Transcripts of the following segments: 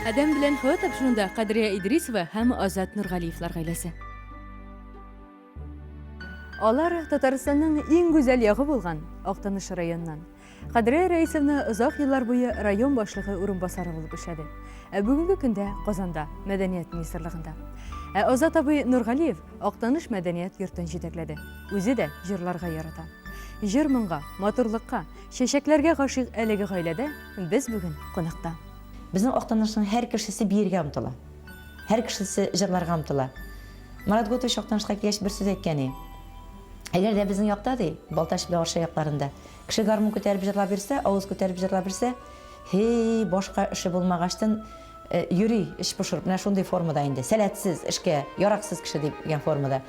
Адам белән һава тапшырында Кадрия Идрисова һәм Азат Нургалиевлар гаиләсе. Алар Татарстанның иң гүзәл ягы булган Актаныш районынан. Кадрия Раисовна озак еллар буе район башлыгы урынбасары булып эшләде. Бүгенге көндә Казанда, Мәдәният министрлыгында. Азат абый Нургалиев Актаныш мәдәният йортын җитәкләде. Үзе дә җырларга ярата. Җыр моңга, матурлыкка, чәчәкләргә гашыйк әлеге гаиләдә без бүген кунакта. Безнең Актанышның һәр кешесе биергә омтыла. Һәр кешесе җырларга омтыла. Марат Готович Актанышка килгәч бер сүз әйткән. Әгәр дә безнең якта ди, Балташ белән Арча якларында, кеше гармун күтәреп җырлап бирсә, авыз күтәреп җырлап бирсә, "Хей, башка эше булмагачтан йөри, эш пошырып, менә шундый формада инде, сәләтсез, эшкә яраксыз кеше" дигән формада.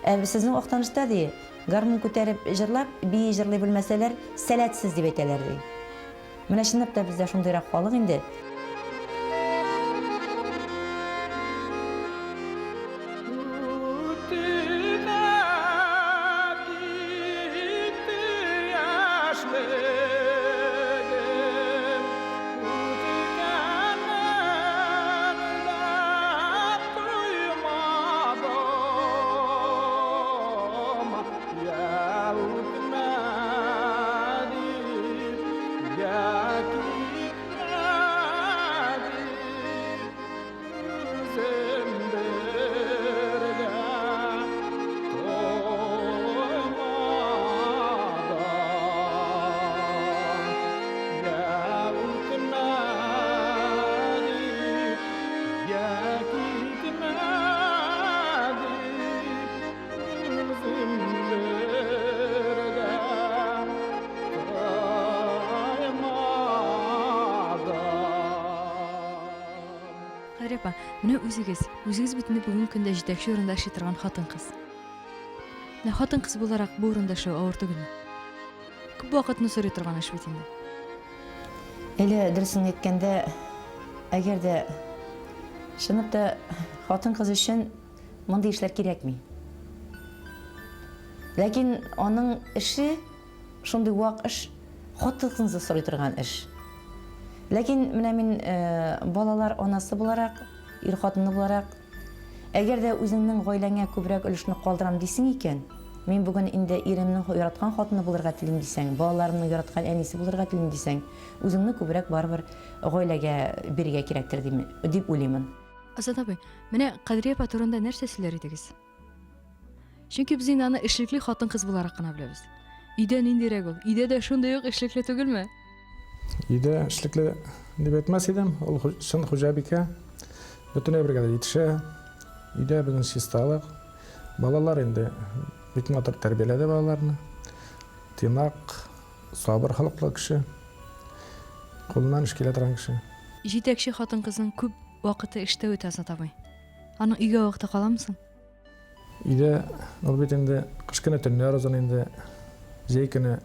Сезнең Актанышта ди, гармун күтәреп җырлап, бии җырлый белмәсәләр, сәләтсез дип әйтәләр ди. Менә чынлап та бездә шундыйрак халык инде. Апа, менә үзегез бит бүген көндә җитәкче урында эшли торган хатын-кыз. Менә хатын-кыз буларак бу урында эшләү авыр түгелме? Күп вакытны сорый торган эш бит инде. Әле дөресен әйткәндә, әгәр дә чынлап та хатын-кыз өчен мондый эшләр кирәкми. Ләкин аның эше шундый вак эш, хатын-кызны сорый торган эш. Ләкин менә мин балалар анасы буларак, ир хатыны буларак, әгәр дә үзеңнең гаиләңә күбрәк өлешне калдырам дисең икән, мин бүген инде иремнең яраткан хатыны булырга телим дисәң, балаларымның яраткан әнисе булырга телим дисәң, үзеңне күбрәк барбыр гаиләгә бирергә кирәктер дип уйлыймын. Азат абый, менә Кадрия апа турында нәрсә сөйләр идегез? Чөнки без инде аны эшлекле хатын-кыз буларак кына беләбез. Өйдә ниндирәк ул? Өйдә дә шундый ук эшлекле түгелме? Өйдә эшлекле дип әйтмәс идем, ул чын хуҗабикә. Бөтенләй бергә җитешә. Өйдә безнең чисталык. Балалар инде бик матур тәрбияләде балаларны. Тыйнак, сабыр халыклы кеше. Кулыннан эш килә торган кеше. Җитәкче хатын-кызның күп вакыты эштә үтә, Азат абый. Аның өйгә вакыты каламысың? Өйдә ул бит инде кыш көне төннәр узын инде, җәй көне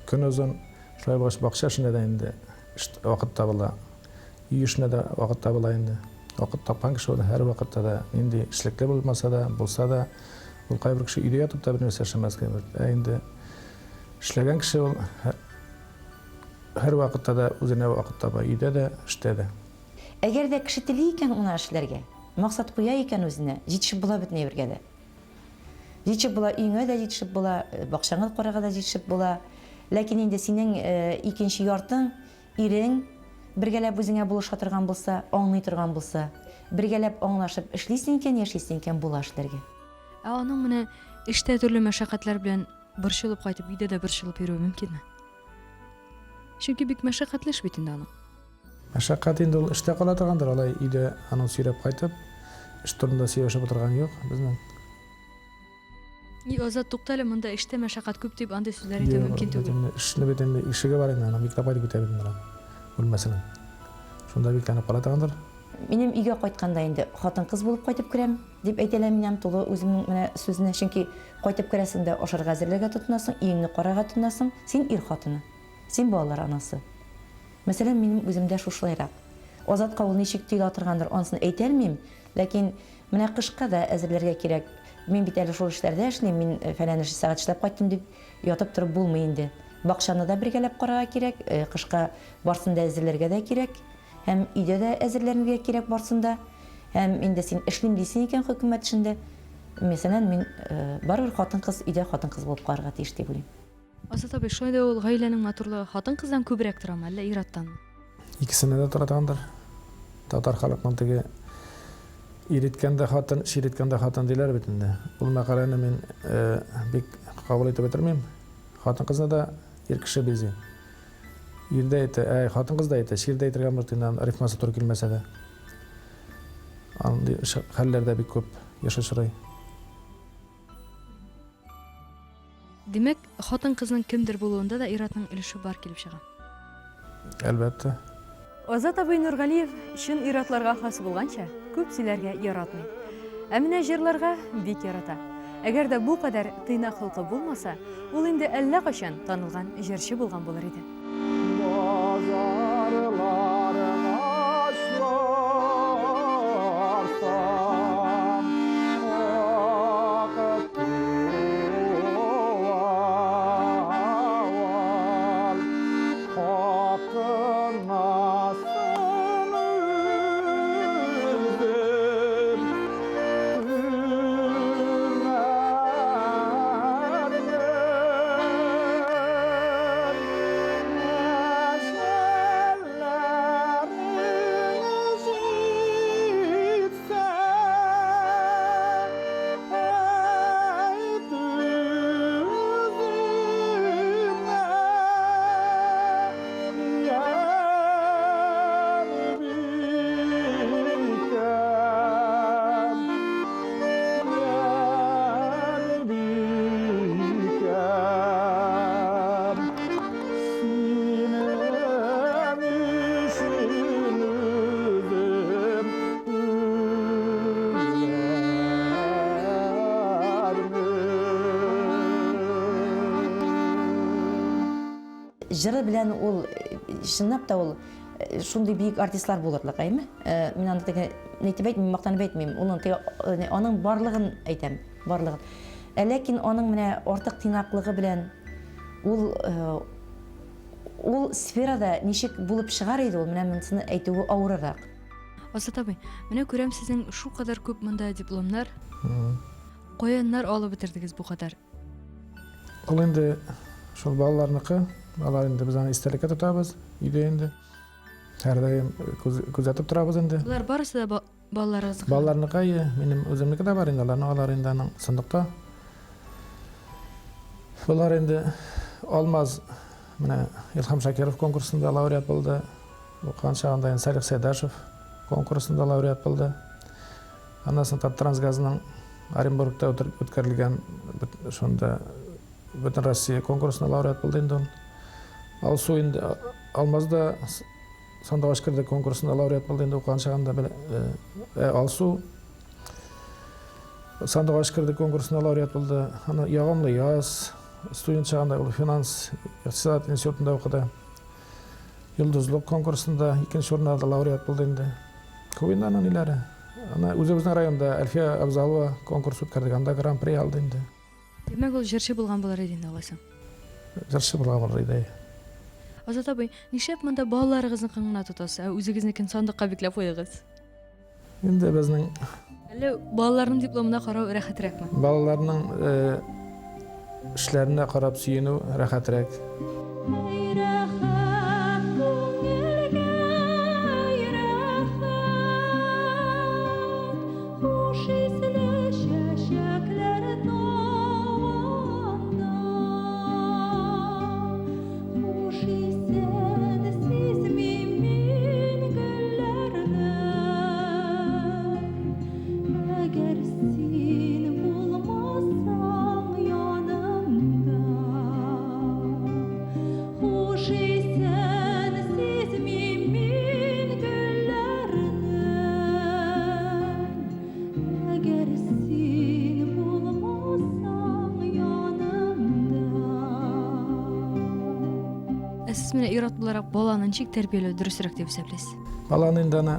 көн узын. Шулай бакча эшендә дә инде вакыт табыла. Үй эшендә дә вакыт табыла инде. Вакыт тапкан кеше һәр вакытта да инде эшлекле булмаса да, булса да, ул кайбер кеше өйдә ятып та бер нәрсә эшләмәскә бирде. Инде эшләгән кеше ул һәр вакытта да үзенә вакыт таба, өйдә дә, эштә дә. Әгәр дә кеше тели икән уны эшләргә, максат куя икән үзенә, җитешеп була бит нәвергә дә. Җитешеп була, өеңә дә җитешеп була, бакчаңа карарга да җитешеп була. Ләкин инде синең икенче яртың, ирең бергәләп үзеңә булыша торган булса, аңлый торган булса, бергәләп аңлашып эшлисең икән, яшисең икән була эшләргә. Аның менә эштә төрле мәшәкатьләр белән борчылып кайтып, өйдә дә борчылып йөрүе мөмкинме? Чөнки бик мәшәкатьле эш бит инде аның. Мәшәкать инде ул эштә кала торгандыр, алай өйдә аның сөйрәп кайтып, эш турында сөйләшеп утырган юк безнең. Азат туктале, монда эштә мәшәкать күп дип андый сүзләр әйтә мөмкин түгел. Эшне бит инде ишеге бар инде, аны бик тапай дип әйтә бит ул мәсәлән. Шунда бик танып кала торгандыр. Минем өйгә кайтканда инде хатын-кыз булып кайтып керәм дип әйтәләр минем тулы үземнең менә сүзне, чөнки кайтып керәсең дә ашарга әзерләргә тотынасың, өеңне карарга тотынасың, син ир хатыны, син балалар анасы. Мәсәлән, минем үземдә шушылайрак. Азатка ул ничек тыйла торгандыр, анысын әйтәлмим, ләкин менә кышка да әзерләргә кирәк. Мин бит әле шул эшләрдә эшлим, мин фәлән сәгать эшләп кайттым дип ятып торып булмый инде. Бакчаны да бергәләп карарга кирәк, кышка барсын да әзерләргә дә кирәк. һәм өйдә дә әзерләргә кирәк барсында, һәм инде син эшлим дисең икән хөкүмәт эшендә, мәсәлән, мин барыбер хатын-кыз өйдә хатын-кыз булып калырга тиеш дип уйлыйм. Азат абый, шулай да ул гаиләнең матурлыгы хатын-кыздан күбрәк торамы, әллә ир-аттанмы? Икесенә дә торатандыр. Татар халкының теге иреткәндә хатын, ширеткәндә хатын диләр бит инде. Ул мәкаләне мин бик кабул итеп бетермим. Хатын-кызны да ир кеше бизи. Ирдә әйтә, хатын-кыз да әйтә, ширдә әйтергә мөртиннән рифмасы туры килмәсә дә. Андый хәлләрдә бик күп яшашырый. Димәк, хатын-кызның кемдер булуында да ир-атның өлеше бар килеп чыга. Әлбәттә. Азат абый Нургалиев шын ир-атларга хас булганча, күп сөйләргә яратмый. Ә менә җырларга бик ярата. Әгәр дә бу кадәр тыйнак холкы булмаса, ул инде әллә качан танылган җырчы булган булыр иде. Җыры белән ул чынлап та ул шундый бик артистлар булырлык, әйме? Мин аны теге нитеп әйтмим, мактанып әйтмим. Аның барлыгын әйтәм, барлыгын. Ләкин аның менә артык тыйнаклыгы белән ул сферада ничек булып чыгар иде ул, менә монысыны әйтүе авыррак. Азат абый, менә күрәм сезнең шу кадәр күп монда дипломнар. Каяннар алып бетердегез бу кадәр? Ул инде шул балаларныкы. Алар инде без аны истәлеккә тотабыз, өйдә инде. Һәрдаим күзәтеп торабыз инде. Булар барысы да балаларыгыз. Балаларныкы, минем үземнеке дә бар инде, алар инде аның сындыкта. Булар инде Алмаз, менә Илһам Шакиров конкурсында лауреат булды. Укыган чагында Салих Сәйдәшев конкурсында лауреат булды. Аннан соң Трансгазның Оренбургта үткәрелгән шунда Бөтен Россия конкурсына лауреат булды инде. Алсу инде Алмазда Сандугач кирде конкурсында лауреат булды инде укыган чагында. Алсу Сандугач кирде конкурсында лауреат булды. Аны ягымлы яз студент чагында ул финанс икътисад институтында укыды. Йолдызлык конкурсында икенче урында лауреат булды инде. Күбиннән ниләре. Ана үзебезнең районда Әлфия Абзалова конкурс үткәрдек, анда гран-при алды инде. Демәк, ул җырчы булган булыр иде инде алайса. Җырчы булган булыр иде. Азат абый, нишләп монда балаларыгызны кыңгына тотасыз, үзегезнекен сандыкка бикләп куйдыгыз? Инде безнең Әллә балаларның дипломына карау рәхәтрәкме? балаларның эшләренә карап сөенү рәхәтрәк. Сез менә ир-ат буларак баланы ничек тәрбияләү дөресрәк дип исәпләйсез? Баланы инде аны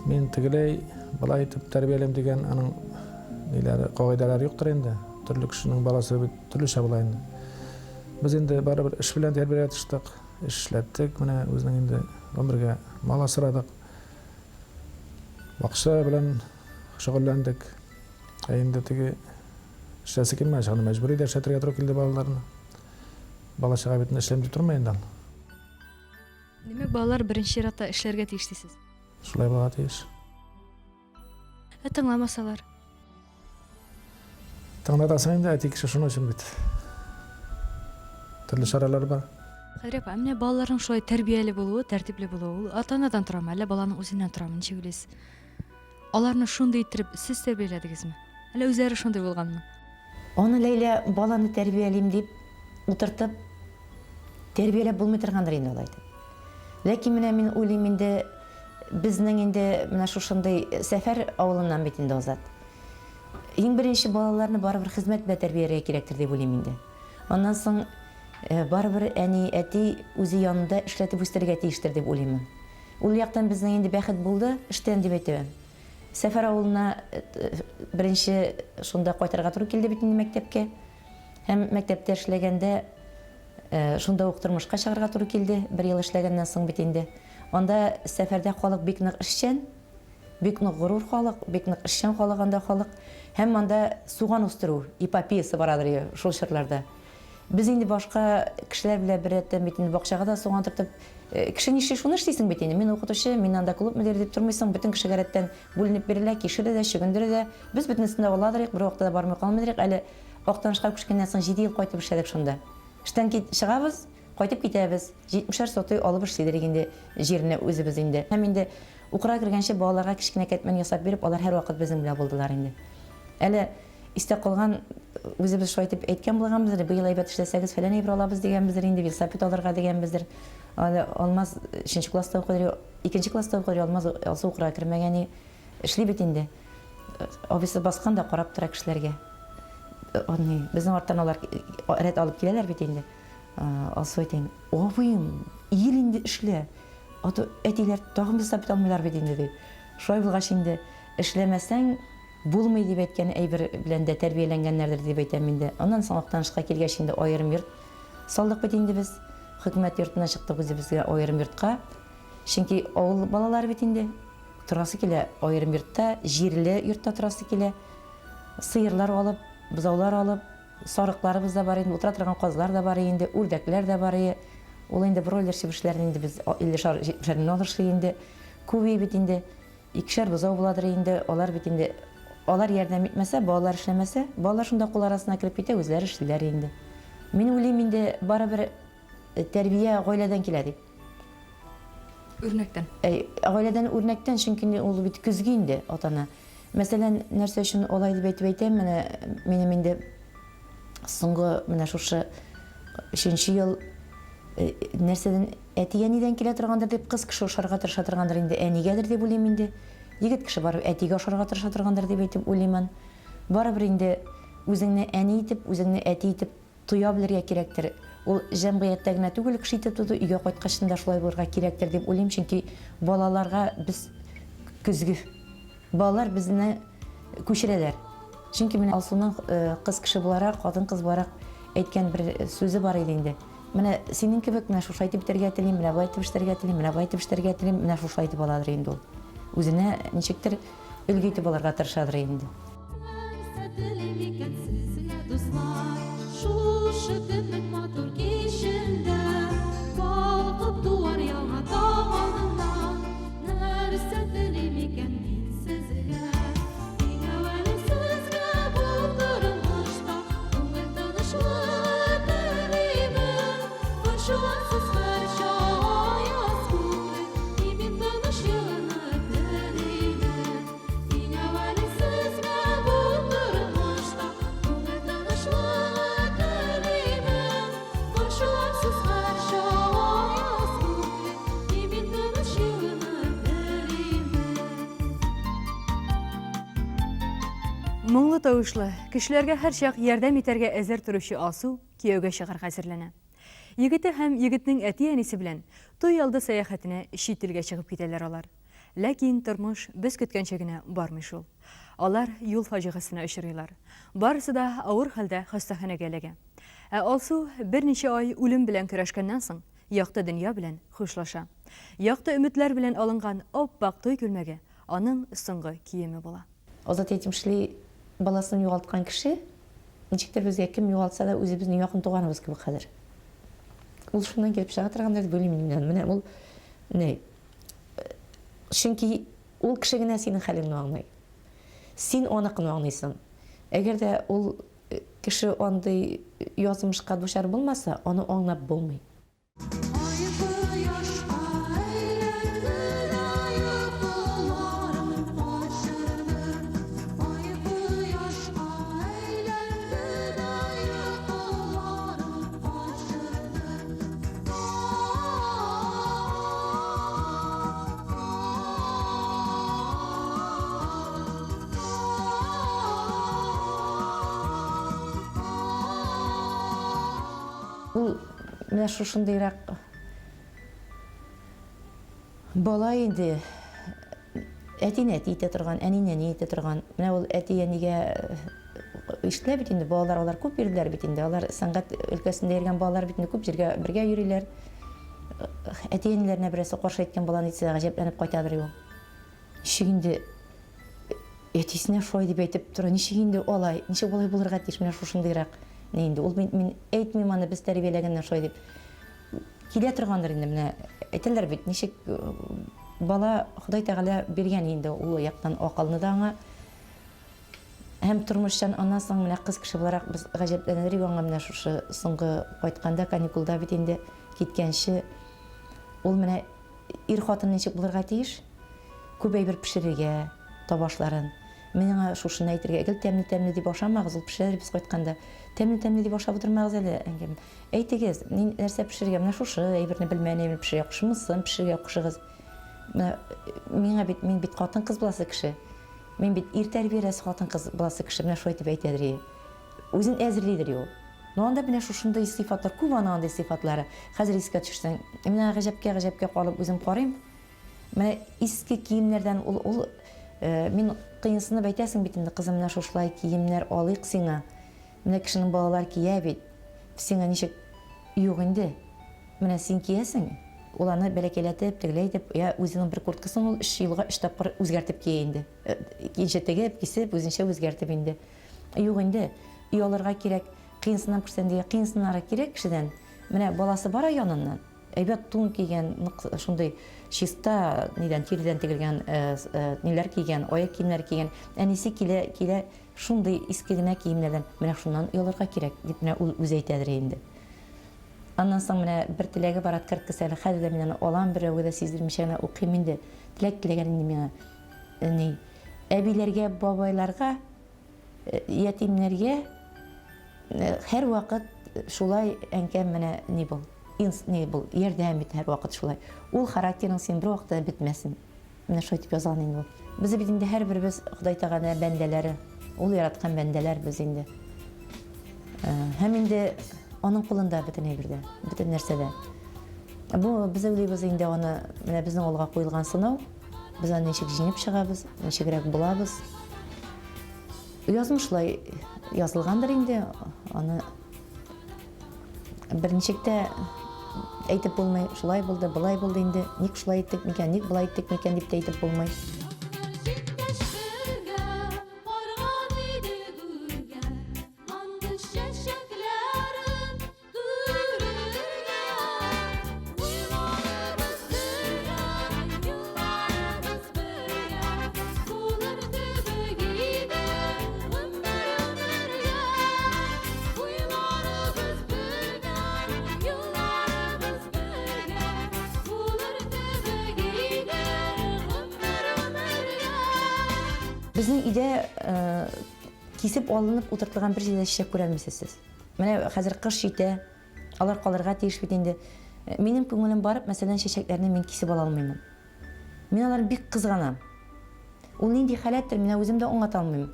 мин тегеләй балай итеп тәрбияләм дигән аның ниләре кагыйдәләре юктыр инде. Төрле кешенең баласы бит төрлечә була инде. Без инде барыбер эш белән тәрбияләп тыштык. эшләттек, менә үзенең инде гомергә мал асрадык. Бакча белән шөгыльләндек. Инде теге эшләсе килмәде, аны мәҗбүри дә эшләтергә туры килде балаларны. Бала чага бит эшләм дип тормый инде. Демәк, балалар беренче чиратта эшләргә тиеш дисез. Шулай булырга тиеш. Тыңламасалар. Тыңлатасың инде, әти кеше шуның өчен бит. Төрле чаралар бар. Кадир апа, менә балаларның шулай тәрбияле булуы, тәртипле булуы, ата-анадан торамы, әллә баланың үзеннән торамы, ничек уйлыйсыз? Аларны шундый иттереп сез тәрбияләдегезме? Әллә үзләре шундый булганмы? Оны Ләйлә баланы тәрбиялим дип утыртып, тәрбияләп булмый торгандыр инде алай дип. Ләкин менә мин уйлыйм инде безнең инде менә шушындай сәфәр авылыннан бит инде Азат. Иң беренче балаларны барыбер хезмәт белән тәрбияләргә кирәктер дип уйлыйм инде. Аннан соң барыбер әни, әти үзе янында эшләтеп үстерергә тиештер дип уйлыйм. Ул яктан безнең инде бәхет булды, эштән дип әйтәм. Сәфәр авылына беренче шунда кайтырга туры килде бит инде мәктәпкә. Һәм мәктәптә эшләгәндә шунда ук тормышка чыгарга туры килде, бер ел эшләгәннән соң бит инде. Анда сәфәрдә халык бик нык эшчән, бик нык горур халык, бик нык эшчән халык анда халык. Һәм анда суган үстерү эпопеясы барадыр шул чорларда. Без инде башка кешеләр белән бер рәттән бит инде бакчага да суган тотып, кеше нишли шуны эшлисең бит инде. Мин укытучы, мин анда клуб мөдире дип тормыйсың, бөтен кешегә рәттән бүленеп бирелә, кишере дә, чөгендере дә. Без бөтенесендә аладырык, бер вакытта да бармый калмыйдык. Әле Актанышка күчкәннән соң 7 ел кайтып эшләдек шунда. Эштән чыгабыз, кайтып китәбез. 70 сотой алып эшлидек инде җирне үзебез инде. Һәм инде укырга кергәнче балаларга кичкенә кәтмән ясап биреп, алар һәр вакыт безнең белән булдылар инде. Әле истә калган үзебез шулай итеп әйткән булганбыздыр, быел әйбәт эшләсәгез фәлән әйбер алабыз дигәнбездер инде, велосипед алырга дигәнбездер. Алмаз 3нче класста укыдыр, 2нче класста укыдыр, Алмаз алсы укырга кермәгән, эшли бит инде. Абысы баскан да карап тора кешеләргә. Безнең арттан алар рәт алып киләләр бит инде. Алсы әйтәм, "Абыем, ил инде эшлә." Аты әтиләр тагын велосипед алмыйлар бит инде ди. Шулай булгач инде эшләмәсәң булмый дип әйткән әйбер белән дә тәрбияләнгәннәрдер дип әйтәм инде. Аннан соң Актанышка килгәч инде аерым йорт салдык бит инде без. Хөкүмәт йортына чыктык үзебезгә аерым йортка. Чөнки авыл балалары бит инде торасы килә аерым йортта, җирле йортта торасы килә. Сыерлар алып, бузаулар алып, сарыкларыбыз да бар инде, утыра торган казлар да бар инде, үрдәкләр да бар инде. Ул инде бройлер чебешләрне инде без 50 алыршы инде. Күбей бит инде 2 бузау буладыр инде, алар бит инде алар ярдәм итмәсә, балалар эшләмәсә, балалар шунда кул арасына кирип китә, үзләре эшлиләр инде. Мин уйлыйм инде барыбер тәрбия гаиләдән килә дип. Үрнәктән. Гаиләдән үрнәктән, чөнки ул бит көзгә инде атана. Мәсәлән, нәрсә өчен алай дип әйтәм, менә минем инде соңгы менә шушы 3нче ел нәрсәдән әти-әнидән килә торгандыр дип кыз кеше ошарга тырыша торгандыр инде, әнигәдер дип уйлыйм инде. Егет кеше барып әтигә ошарга тырыша торгандыр дип әйтеп уйлыйм. Барыбер инде үзеңне әни итеп, үзеңне әти итеп туя белергә кирәктер. Ул җәмгыятьтә генә түгел, кеше итеп туды, өйгә кайткачында да шулай булырга кирәктер дип уйлыйм, чөнки балаларга без көзгө балалар безне күчерәләр. Чөнки менә Алсуның кыз кеше буларак, хатын кыз буларак әйткән бер сүзе бар иде инде. Менә синең кебек менә шушай итеп битәргә телим, менә бай итеп эшләргә телим, менә бай итеп эшләргә телим, менә шушай итеп аладыр инде ул. Үзенә ничектер өлге итеп алырга тырышадыр инде. Моңлы тавышлы, кешеләргә һәр чак ярдәм итәргә әзер торучы Алсу кияүгә чыгарга әзерләнә. Егете һәм егетнең әти-әнисе белән туй алды сәяхәтенә чит илгә чыгып китәләр алар. Ләкин тормыш без көткәнчә генә бармый шул. Алар юл фаҗигасына очрыйлар. Барысы да авыр хәлдә хастаханәгә эләгә. Алсу берничә ай үлем белән көрәшкәннән соң яқты дөнья белән хушлаша. Яқты өметләр белән алынган оппак той күлмәге аның соңгы киеме була. Азат әйтимшли, баласын югалтқан кеше, ничектер безгә кем югалтса да үзебезнең якын туганыбыз кебек хәзер. Ул шуннан килеп чыга торгандыр дип уйлыйм мин. Менә ул не? Чөнки ул кеше генә синең хәлеңне аңлый. Син аны аңлыйсың. Әгәр дә ул кеше андый язмышка дучар булмаса, аны аңлап булмый. Ул менә шушындыйрак бала инде әтине әйтә торган, әнине әйтә торган. Менә ул әти әнигә иштеләр бит инде, балалар алар күп йөриләр бит инде. Алар сәнгать өлкәсендә йөргән балалар бит инде күп җиргә бергә йөриләр. Әти әниләренә берсе каршы әйткән баланы әйтсә гаҗәпләнеп кайтадыр ул. Ничек инде әтисенә шулай дип әйтеп тора, ничек инде алай, ничек болай булырга тиеш, менә шушындыйрак. Инде ул мин әйтмим аны без тәрбияләгәннән шулай дип килә торгандыр инде. Менә әйтәләр бит, ничек бала Ходай Тәгалә биргән инде ул яктан акылны да аңа. Һәм тормышчан аннан соң менә кыз кеше буларак без гаҗәпләнерлек аңа менә шушы соңгы кайтканда каникулда бит инде киткәнче ул менә ир хатын ничек булырга тиеш? Күп әйбер пешерергә табашларын. Миңа шушыны әйтергә, гел тәмле дип ашамагыз, ул пешерер без кайтканда. Тәмле дип ашап утырмагыз әле. Әйтегез, нәрсә пешерергә? Менә шушы әйберне белмәнем, пешерә кушмысын, пешерергә кушыгыз. Миңа бит мин бит хатын кыз буласы кеше. Мин бит ир тәрбияләсе хатын кыз буласы кеше. Менә шулай дип әйтәдер. Үзен әзерлидер ул. Но анда менә шушындай сыйфатлар, күп андай сыйфатлары. Хәзер искә төшсәң, менә гаҗәпкә калып үзем карыйм. Менә иске киемнәрдән ул мин кыйынсынып әйтәсең бит инде, кызым, менә шушылай киемнәр алыйк сиңа. Менә кешенең балалар кия бит. Сиңа ничек юк инде. Менә син киясең. Ул аны бәләкәйләтеп, тегеләйтеп, я үзенең бер курткасын ул 3 елга 3 тапкыр үзгәртеп кия инде. Икенче тегеп, кисеп, үзенчә үзгәртеп инде. Юк инде. Ялырга кирәк, кыйынсынып күрсәндә, кыйынсынара кирәк кешедән. Менә баласы бара яныннан. Әйбәт тун кигән, шундый чиста нидән тиридән тегелгән ниләр кигән, аяк киемнәр кигән. Әнисе килә шундый иске генә киемнәрдән. Менә шуннан ялырга кирәк дип менә ул үзе әйтәдер инде. Аннан соң менә бер теләге бар открыткасы әле хәзер дә мин аны алам, берәүгә дә сиздермичә генә укыйм инде. Теләгән инде миңа. Әбиләргә, бабайларга, ятимнәргә һәр вакыт шулай әнкәм менә ни бул. Бұл ярдәм ит һәр вакыт шулай. Ул характерың син бер вакытта бетмәсен. Менә шулай дип язган инде ул. Без бит инде һәрберебез Ходай Тәгалә бәндәләре, ул яраткан бәндәләр без инде. Һәм инде аның кулында бөтен әйбердә, бөтен нәрсәдә. Бу без уйлыйбыз инде аны, менә безнең алга куелган сынау. Без аны ничек җиңеп чыгабыз, ничегрәк булабыз. Язмышлай язылгандыр инде, аны берничек тә әйтеп булмый, шулай булды, былай булды инде. Ник шулай иттек микән, ник былай иттек микән дип әйтеп булмый. Безнең өйдә кисеп алынып утыртылган бер җиләк чәчәк күрәлмисез. Менә хәзер кыш җитә, алар калырга тиеш бит инде. Минем күңелем барып, мәсәлән, чәчәкләрне мин кисеп ала алмыйм. Мин аларны бик кызганам. Ул нинди халәттер, мин үзем дә аңлата алмыйм.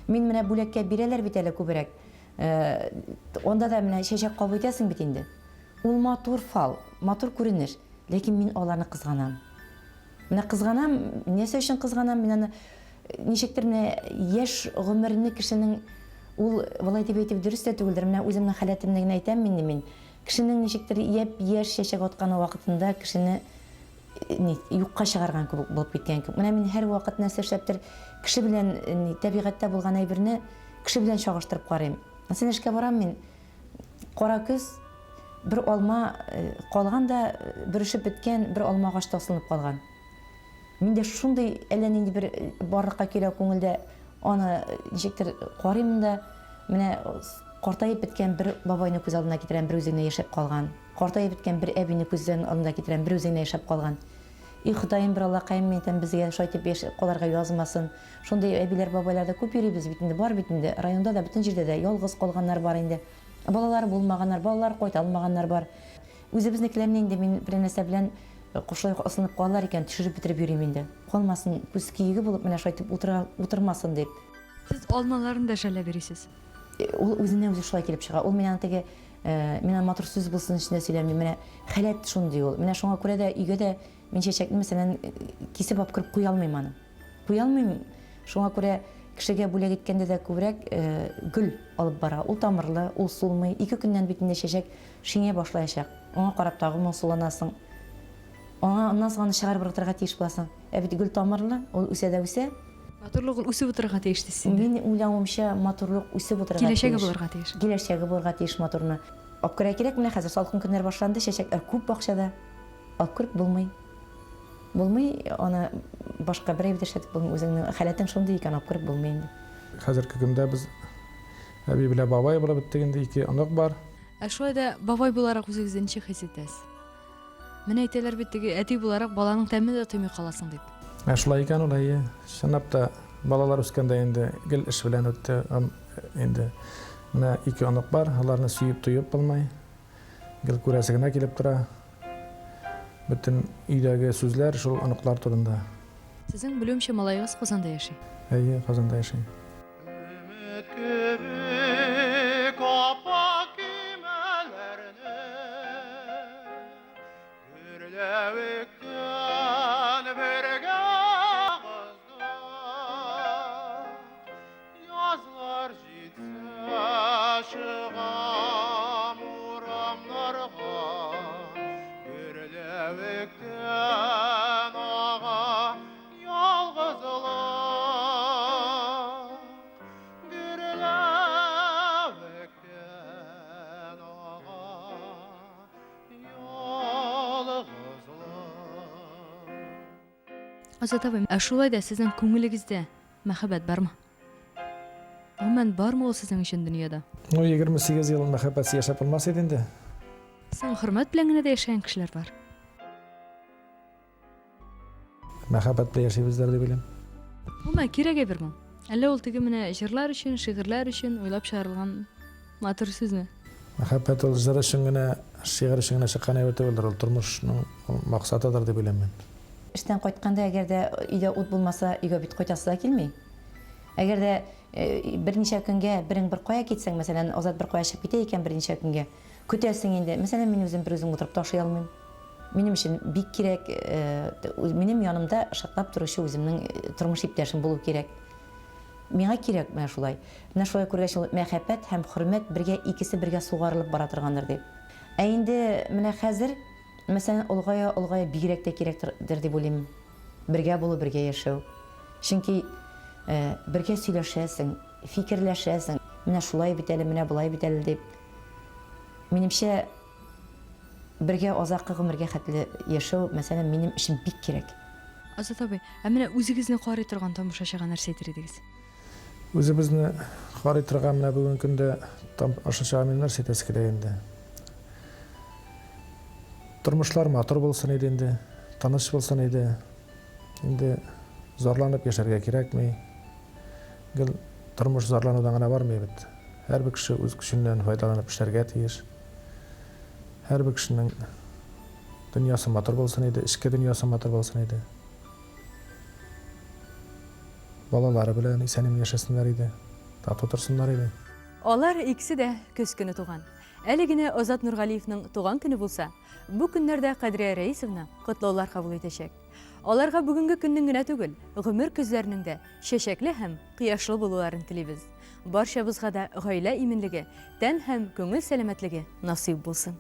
Мин менә бүләккә бирәләр бит әле күбрәк. Онда да менә чәчәк кабул итәсең бит инде. Ул матур фал, матур күренеш, ләкин мин аларны кызганам. Менә кызганам, нәрсә өчен кызганам? Мин аны ничектер менә яшь гомерне кешенең ул валай дип әйтеп дөрес тә түгелдер. Менә үземнең халәтемне генә әйтәм мин. Кешенең ничектер яшь чәчәк атканы вакытында кешене юкка чыгарган кебек булып киткән кебек. Менә мин һәр вакыт нәрсә эшләптер кеше белән табигатьтә булган әйберне кеше белән чагыштырып карыйм. Мәсәлән, эшкә барам мин, кара көз, бер алма калган да, бер эшеп беткән, бер алма агачта асылынып калган. Миндә шундый әллә нинди бер барлыкка килә күңелдә, аны ничектер карыйм да, менә картайып беткән бер бабайны күз алдына китерәм, бер үзенә яшәп калган. Картайып беткән бер әбине күз алдына китерәм, бер үзенә яшәп калган. И Ходаем бер Аллакаем мәйтәм безгә шайтып каларга язмасын. Шундый әбиләр, бабайлар да күп йөрибез бит инде, бар бит инде. Районда да, бөтен җирдә дә ялгыз калганнар бар инде. Балалар булмаганнар, балалар кайта алмаганнар бар. Үзебезнекеләрне инде мин бер нәрсә белән кушылып асылып калалар икән, төшереп бетереп йөрим инде. Калмасын, күз киеге булып менә шайтып утырмасын дип. Сез алмаларын да шәлә бирисез. Ул үзеннән үзе шулай килеп чыга. Ул миннән теге миннән матур сүз булсын өчен сөйләми. Менә хәләт шундый ул. Менә шуңа күрә дә өйгә дә мин чәчәкне мәсәлән кисеп алып кырып куя алмыйм аны. Куя алмыйм. Шуңа күрә кешегә бүләк иткәндә дә күбрәк гөл алып бара. Ул тамырлы, ул сулмый. 2 көннән бит инде чәчәк шиңә башлаячак. Аңа карап тагы моң суланасың. Аңа аннан соң аны чыгарып торырга тиеш буласың. Бит гөл тамырлы, ул үсә дә үсә. Матурлык ул үсеп утырырга тиеш дисез инде. Мин уйлавымча матурлык үсеп утырырга тиеш. Киләчәге булырга тиеш. Киләчәге булырга тиеш матурны. Алып керә кирәк, менә хәзер салкын көннәр башланды, чәчәкләр күп бакчада. Алып кереп булмый. Булмый, аны башка бер әйбер эшләтеп булмый. Үзеңнең хәләтең шундый икән, алып кереп булмый инде. Хәзерге көндә без әби белән бабай булып беттек инде, 2 онык бар. Шулай да бабай буларак үзегезне ничек хис итәсез? Менә әйтәләр бит теге әти буларак баланың тәмен дә тоймый каласың дип. Шулай икән улай. Чынлап та балалар үскәндә инде гел эш белән үтте. Инде менә 2 онык бар, аларны сөеп туеп булмай. Гел күрәсе генә килеп тора. Бөтен өйдәге сүзләр шул оныклар турында. Сезнең белүемчә малайыгыз Казанда яши. Әйе, Казанда яши. Азат абый, шулай да сезнең күңелегездә мәхәббәт бармы? Гомумән бармы ул сезнең өчен дөньяда? 28 ел мәхәббәтсез яшәп булмас иде инде. Соң хөрмәт белән генә дә яшәгән кешеләр бар. Мәхәббәт белән яшәйбездер дип уйлыйм. Гомумән кирәге бирмәң. Әллә ул теге менә җырлар өчен, шигырьләр өчен уйлап чыгарылган матур сүзме? Мәхәббәт ул җыр өчен генә, шигырь өчен генә чыккан әйбер түгелдер, ул тормышның максатыдыр дип уйлыйм мин. Эштән кайтканда, әгәр дә өйдә ут булмаса, өйгә бит кайтасы да килми. Әгәр дә берничә көнгә бер кая китсәң, мәсәлән, Азат бер кая чыгып китә икән берничә көнгә, көтәсең инде. Мәсәлән, мин үзем бер үзем утырып ташый алмыйм. Минем өчен бик кирәк, минем янымда шатлап торучы үземнең тормыш иптәшем булу кирәк. Миңа кирәк менә шулай. Менә шулай күргәч, мәхәббәт һәм хөрмәт бергә, икесе бергә сугарылып бара торгандыр дип. Ә инде менә хәзер мәсәлән, олгая бигрәк тә кирәктер дип уйлыйм. Бергә булу, бергә яшәү. Чөнки бергә сөйләшәсең, фикерләшәсең. Менә шулай бит әле, менә булай бит әле дип. Минемчә, бергә азаккы гомергә хәтле яшәү, мәсәлән, минем өчен бик кирәк. Азат абый, менә үзегезне карый торган тамашачыга нәрсә әйтер идегез? Үзебезне карый торган менә бүген көндә тамашачыга мин нәрсә әйтәсе килә инде. Тормышлар матур булсын иде инде, таныш булсын иде. Инде зарланып яшәргә кирәкми. Гел тормыш зарланудан гына бармый бит. Һәрбер кеше үз көченнән файдаланып эшләргә тиеш. Һәрбер кешенең дөньясы матур булсын иде, эшке дөньясы матур булсын иде. Балалары белән исән-имин яшәсеннәр иде, тату торсыннар иде. Алар икесе дә көз көне туган. Әле генә Азат Нургалиевның туган көне булса, бу көннәрдә Кадрия Рәисовна котлаулар кабул итәчәк. Аларга бүгенге көннең генә түгел, гомер көзләренең дә чәчәкле һәм кыяшлы булуларын телибез. Барчабызга да гаилә именлеге, тән һәм күңел сәламәтлеге насыйп булсын.